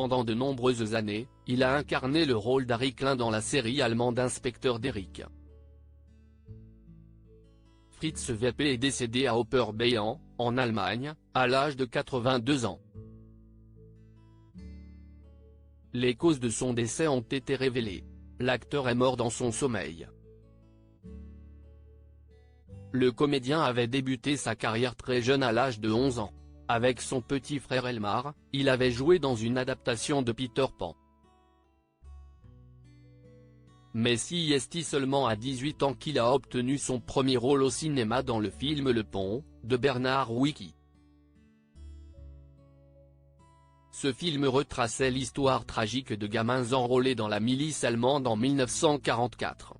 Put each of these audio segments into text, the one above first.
Pendant de nombreuses années, il a incarné le rôle d'Harry Klein dans la série allemande Inspecteur Derrick. Fritz Weppe est décédé à Oberbayern, en Allemagne, à l'âge de 82 ans. Les causes de son décès ont été révélées. L'acteur est mort dans son sommeil. Le comédien avait débuté sa carrière très jeune à l'âge de 11 ans. Avec son petit frère Elmar, il avait joué dans une adaptation de Peter Pan. Mais c'est seulement à 18 ans qu'il a obtenu son premier rôle au cinéma dans le film Le Pont, de Bernard Wicki. Ce film retraçait l'histoire tragique de gamins enrôlés dans la milice allemande en 1944.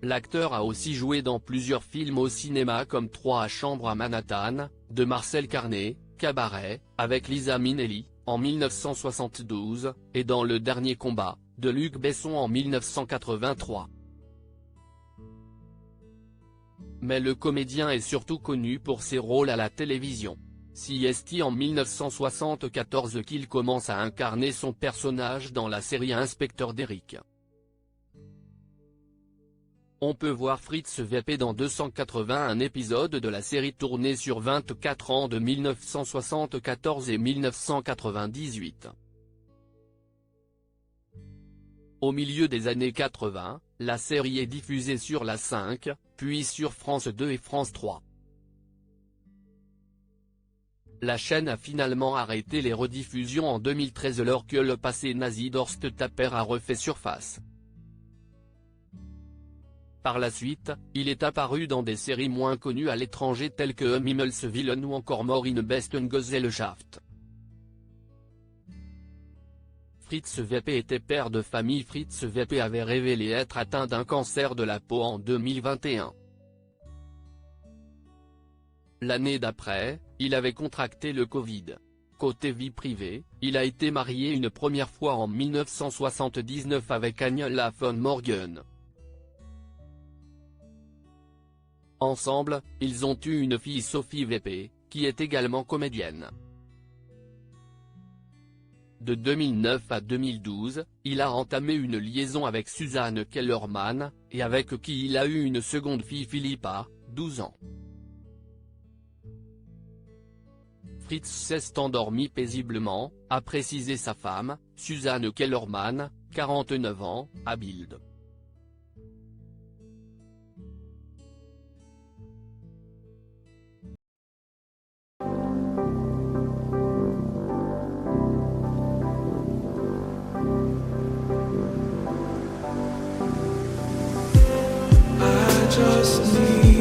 L'acteur a aussi joué dans plusieurs films au cinéma comme 3 chambres à Manhattan, de Marcel Carné, Cabaret, avec Liza Minnelli, en 1972, et dans Le Dernier Combat, de Luc Besson en 1983. Mais le comédien est surtout connu pour ses rôles à la télévision. C'est en 1974 qu'il commence à incarner son personnage dans la série Inspecteur Derrick. On peut voir Fritz Weppe dans 281 épisodes de la série tournée sur 24 ans de 1974 et 1998. Au milieu des années 80, la série est diffusée sur la 5, puis sur France 2 et France 3. La chaîne a finalement arrêté les rediffusions en 2013 alors que le passé nazi d'Horst Tapper a refait surface. Par la suite, il est apparu dans des séries moins connues à l'étranger telles que Himmelswillen ou encore Mord in Bestengesellschaft. Fritz Weppe était père de famille. Fritz Weppe avait révélé être atteint d'un cancer de la peau en 2021. L'année d'après, il avait contracté le Covid. Côté vie privée, il a été marié une première fois en 1979 avec Agnella von Morgen. Ensemble, ils ont eu une fille, Sophie Weppe, qui est également comédienne. De 2009 à 2012, il a entamé une liaison avec Suzanne Kellerman, et avec qui il a eu une seconde fille, Philippa, 12 ans. Fritz s'est endormi paisiblement, a précisé sa femme, Suzanne Kellerman, 49 ans, à Bild. Just need